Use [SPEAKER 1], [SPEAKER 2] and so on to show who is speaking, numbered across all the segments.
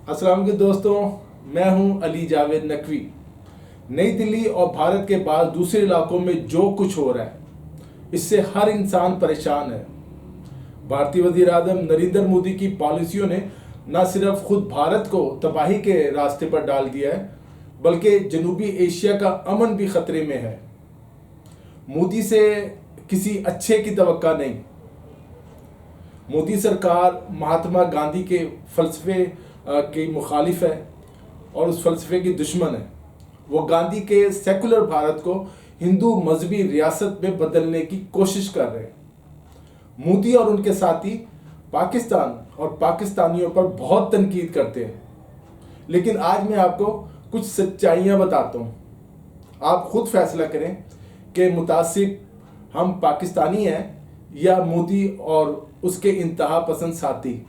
[SPEAKER 1] अस्सलाम वालेकुम दोस्तों, मैं हूं अली जावेद नकवी। नई दिल्ली और भारत के बाद दूसरे इलाकों में जो कुछ हो रहा है, इससे हर इंसान परेशान है। भारतीय वज़ीर आज़म नरेंद्र मोदी की पॉलिसियों ने न सिर्फ खुद भारत को तबाही के रास्ते पर डाल दिया है, बल्कि जनूबी एशिया का अमन भी खतरे में है। मोदी से किसी अच्छे की तवक्का नहीं। मोदी सरकार महात्मा गांधी के फलसफे की मुखालिफ है और उस फलसफे की दुश्मन है। वो गांधी के सेकुलर भारत को हिंदू मजहबी रियासत में बदलने की कोशिश कर रहे हैं। मोदी और उनके साथी पाकिस्तान और पाकिस्तानियों पर बहुत तनकीद करते हैं, लेकिन आज मैं आपको कुछ सच्चाइयाँ बताता हूँ। आप खुद फैसला करें कि मुतासिब हम पाकिस्तानी हैं या मोदी और उसके इंतहा पसंद साथी।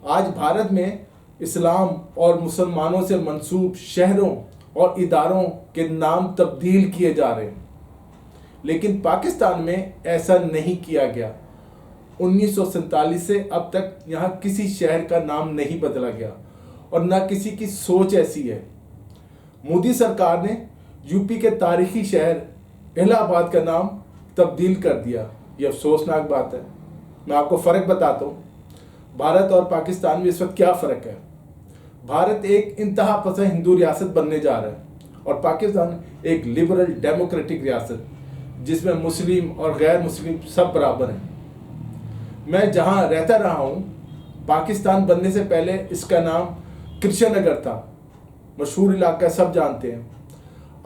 [SPEAKER 1] आज भारत में इस्लाम और मुसलमानों से मंसूब शहरों और इदारों के नाम तब्दील किए जा रहे हैं, लेकिन पाकिस्तान में ऐसा नहीं किया गया। 1947 से अब तक यहाँ किसी शहर का नाम नहीं बदला गया और ना किसी की सोच ऐसी है। मोदी सरकार ने यूपी के तारीखी शहर इलाहाबाद का नाम तब्दील कर दिया। ये अफसोसनाक बात है। मैं आपको फ़र्क बताता हूँ, भारत और पाकिस्तान में इस वक्त क्या फ़र्क है। भारत एक इंतहा पसंद हिंदू रियासत बनने जा रहा है और पाकिस्तान एक लिबरल डेमोक्रेटिक रियासत, जिसमें मुस्लिम और गैर मुस्लिम सब बराबर हैं। मैं जहाँ रहता रहा हूँ, पाकिस्तान बनने से पहले इसका नाम कृष्ण नगर था। मशहूर इलाका सब जानते हैं।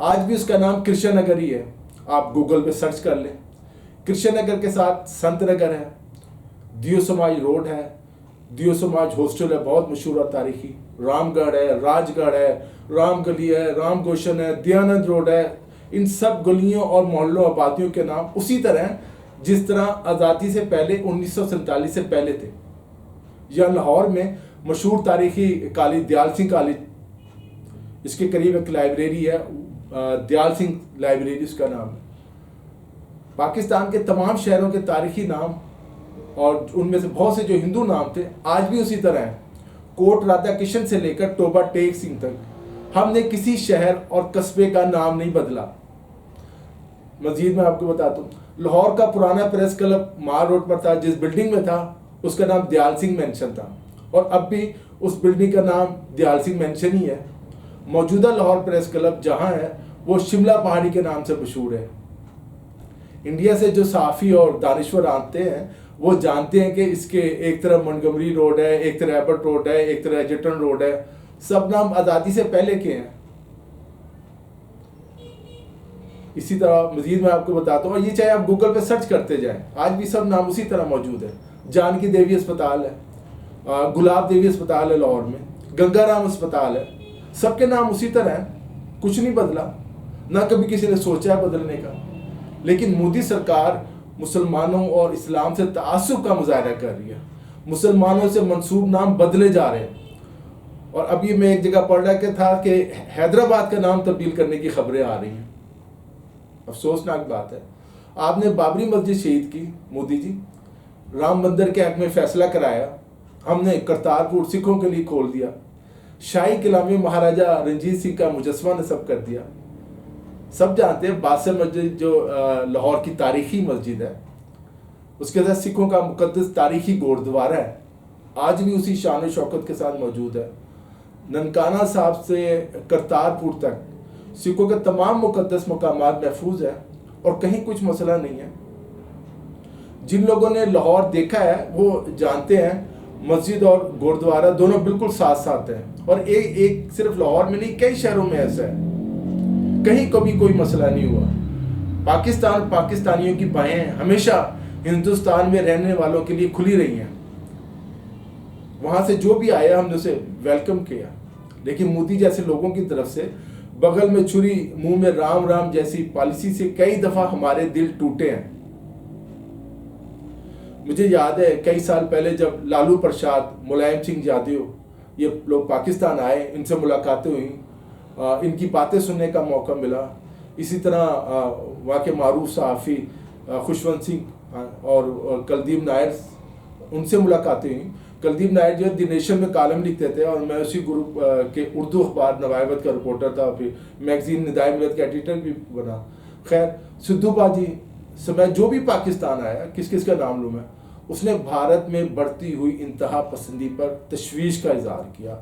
[SPEAKER 1] आज भी उसका नाम कृष्ण नगर ही है। आप गूगल पे सर्च कर लें। कृष्ण नगर के साथ संत नगर है, दियो समाज रोड है, दियो समाज हॉस्टल है बहुत मशहूर और तारीखी, रामगढ़ है, राजगढ़ है, राम गली है, राम गोशन है, दयानंद रोड है। इन सब गलियों और मोहल्लों आबादियों के नाम उसी तरह हैं जिस तरह आज़ादी से पहले 1947 से पहले थे। यह लाहौर में मशहूर तारीखी कॉलेज दयाल सिंह कॉलेज, इसके करीब एक लाइब्रेरी है, दयाल सिंह लाइब्रेरी उसका नाम है। पाकिस्तान के तमाम शहरों के तारीखी नाम और उनमें से बहुत से जो हिंदू नाम थे आज भी उसी तरह हैं। कोट राधा किशन से लेकर टोबा टेक सिंह तक हमने किसी शहर और कस्बे का नाम नहीं बदला। मजीद मैं आपको बताता हूँ, लाहौर का पुराना प्रेस क्लब मार रोड पर था, जिस बिल्डिंग में था उसका नाम दयाल सिंह मेंशन था और अब भी उस बिल्डिंग का नाम दयाल सिंह मेंशन ही है। मौजूदा लाहौर प्रेस क्लब जहाँ है वो शिमला पहाड़ी के नाम से मशहूर है। इंडिया से जो सहाफ़ी और दानिश्वर आते हैं वो जानते हैं कि इसके एक तरफ मोंटगोमरी रोड है, एक तरफ एबर्ट रोड है, एक तरफ एजटन रोड है। सब नाम आज़ादी से पहले के हैं। इसी तरह मजीद मैं आपको बताता हूँ, और ये चाहे आप गूगल पे सर्च करते जाएं, आज भी सब नाम उसी तरह मौजूद है। जानकी देवी अस्पताल है, गुलाब देवी अस्पताल है लाहौर में, गंगाराम अस्पताल है, सबके नाम उसी तरह हैं। कुछ नहीं बदला, ना कभी किसी ने सोचा है बदलने का। लेकिन मोदी सरकार मुसलमानों और इस्लाम से तासुब का मुजाहरा कर रही है। मुसलमानों से मंसूब नाम बदले जा रहे हैं। और अभी मैं एक जगह पढ़ रहा था कि हैदराबाद का नाम तब्दील करने की खबरें आ रही हैं। अफसोसनाक बात है। आपने बाबरी मस्जिद शहीद की मोदी जी, राम मंदिर के हक में फैसला कराया, हमने करतारपुर सिखों के लिए खोल दिया, शाही किला में महाराजा रंजीत सिंह का मुजस्समा नस्ब कर दिया। सब जानते हैं बादशाह मस्जिद जो लाहौर की तारीखी मस्जिद है, उसके साथ सिखों का मुकद्दस तारीखी गुरुद्वारा है, आज भी उसी शान और शौकत के साथ मौजूद है। ननकाना साहब से करतारपुर तक सिखों के तमाम मुकद्दस मकामात महफूज है और कहीं कुछ मसला नहीं है। जिन लोगों ने लाहौर देखा है वो जानते हैं मस्जिद और गुरुद्वारा दोनों बिल्कुल साथ साथ हैं। और एक सिर्फ लाहौर में नहीं, कई शहरों में ऐसा है, कहीं कभी कोई मसला नहीं हुआ। पाकिस्तान पाकिस्तानियों की बाहें हमेशा हिंदुस्तान में रहने वालों के लिए खुली रही हैं। वहाँ से जो भी आया हमने उसे वेलकम किया। लेकिन मोदी जैसे लोगों की तरफ से बगल में छुरी मुंह में राम राम जैसी पॉलिसी से कई दफ़ा हमारे दिल टूटे हैं। मुझे याद है कई साल पहले जब लालू प्रसाद, मुलायम सिंह यादव ये लोग पाकिस्तान आए, इनसे मुलाकातें हुई, इनकी बातें सुनने का मौका मिला। इसी तरह वहाँ के मारूफ सहाफ़ी खुशवंत सिंह और कुलदीप नायर, उनसे मुलाकातें हुई। कुलदीप नायर जो है द नेशन में कॉलम लिखते थे और मैं उसी ग्रुप के उर्दू अखबार नवायवत का रिपोर्टर था, फिर मैगजीन निदाय मिलत का एडिटर भी बना। खैर सिद्धू बाजी समय जो भी पाकिस्तान आया, किस किस का नाम लूँ मैं, उसने भारत में बढ़ती हुई इंतहा पसंदी पर तशवीश का इजहार किया,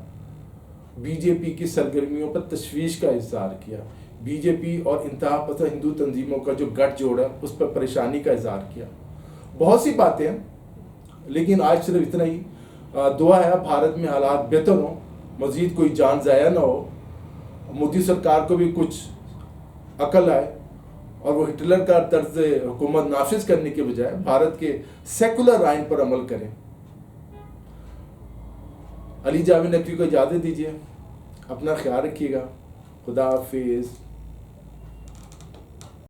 [SPEAKER 1] बीजेपी की सरगर्मियों पर तशवीश का इजहार किया, बीजेपी और इंतहा पसंद हिंदू तंजीमों का जो गठजोड़ है उस पर परेशानी का इजहार किया। बहुत सी बातें हैं, लेकिन आज सिर्फ इतना ही। दुआ है भारत में हालात बेहतर हों, मज़ीद कोई जान ज़ाया ना हो, मोदी सरकार को भी कुछ अकल आए और वो हिटलर का तर्ज हुकूमत नाफिज करने के बजाय भारत के सेकुलर आइन पर अमल करें। अली जावेद नकवी को इजाज़त दीजिए, अपना ख्याल रखिएगा, खुदा हाफिज़।